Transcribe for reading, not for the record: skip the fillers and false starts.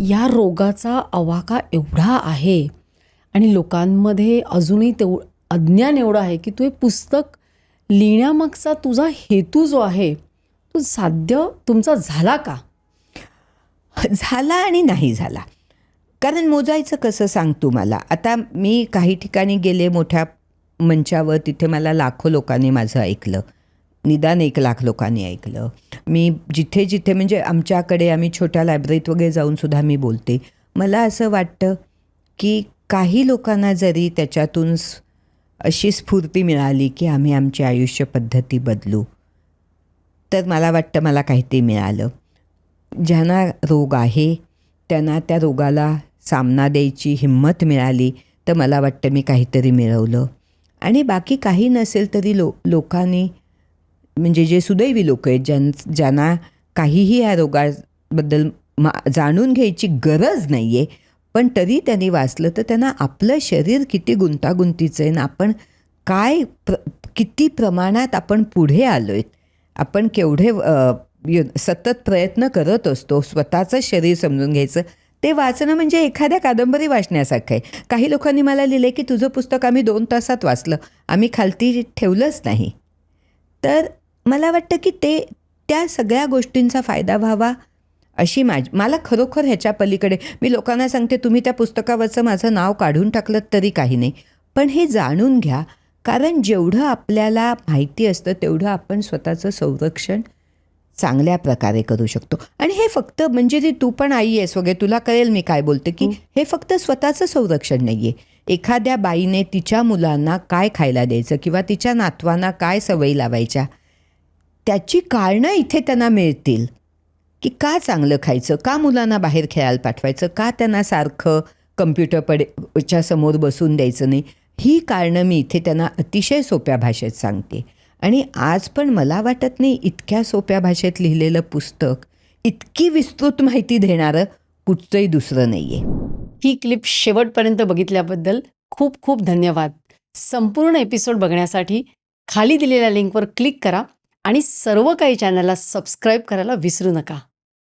या रोगाचा आवाका एवढा आहे आणि लोकांमध्ये अजूनही अज्ञान एवढं आहे की तू हे पुस्तक लिहिण्यामागचा तुझा हेतू जो आहे तो साध्य तुमचा झाला का? झाला आणि नाही झाला. कारण मोजायचं कसं सांग तू मला. आता मी काही ठिकाणी गेले मोठ्या मंचावर, तिथे मला लाखो लोकांनी माझं ऐकलं, निदान 1,00,000 लोकांनी ऐकलं. मी जिथे जिथे म्हणजे आमच्याकडे आम्ही छोट्या लायब्ररीत वगैरे जाऊनसुद्धा मी बोलते. मला असं वाटतं की काही लोकांना जरी त्याच्यातून अशी स्फूर्ती मिळाली की आम्ही आमची आयुष्य पद्धती बदलू, तर मला वाटतं मला काहीतरी मिळालं. ज्यांना रोग आहे त्यांना त्या रोगाला सामना द्यायची हिंमत मिळाली, तर मला वाटतं मी काहीतरी मिळवलं. आणि बाकी काही नसेल तरी लोकांनी म्हणजे जे सुदैवी लोक आहेत ज्यांना काहीही या रोगाबद्दल जाणून घ्यायची गरज नाही आहे, पण तरी त्यांनी वाचलं, तर त्यांना आपलं शरीर किती गुंतागुंतीचं आहे ना, आपण काय किती प्रमाणात आपण पुढे आलो आहेत, आपण केवढे सतत प्रयत्न करत असतो स्वतःचं शरीर समजून घ्यायचं, ते वाचणं म्हणजे एखाद्या कादंबरी वाचण्यासारखं आहे. काही लोकांनी मला लिहिलं की तुझं पुस्तक आम्ही 2 तासात वाचलं, आम्ही खालती ठेवलंच नाही. तर मला वाटतं की त्या सगळ्या गोष्टींचा फायदा व्हावा अशी मला खरोखर ह्याच्या पलीकडे मी लोकांना सांगते, तुम्ही त्या पुस्तकावरचं माझं नाव काढून टाकलं तरी काही नाही, पण हे जाणून घ्या. कारण जेवढं आपल्याला माहिती असतं तेवढं आपण स्वतःचं संरक्षण चांगल्या प्रकारे करू शकतो. आणि हे फक्त म्हणजे तू पण आई आहेस वगैरे, तुला कळेल मी काय बोलते, की हे फक्त स्वतःचं संरक्षण नाही आहे. एखाद्या बाईने तिच्या मुलांना काय खायला द्यायचं किंवा तिच्या नातवांना काय सवयी लावायच्या, त्याची कारणं इथे त्यांना मिळतील. की का चांगलं खायचं, का मुलांना बाहेर खेळायला पाठवायचं, का त्यांना सारखं कम्प्युटरच्या समोर बसून द्यायचं नाही, ही कारणं मी इथे त्यांना अतिशय सोप्या भाषेत सांगते. आणि आज पण मला वाटत नाही इतक्या सोप्या भाषेत लिहिलेलं पुस्तक इतकी विस्तृत माहिती देणारं कुठचंही दुसरं नाही आहे. ही क्लिप शेवटपर्यंत बघितल्याबद्दल खूप खूप धन्यवाद. संपूर्ण एपिसोड बघण्यासाठी खाली दिलेल्या लिंकवर क्लिक करा आणि सर्व काही चॅनलला सबस्क्राईब करायला विसरू नका.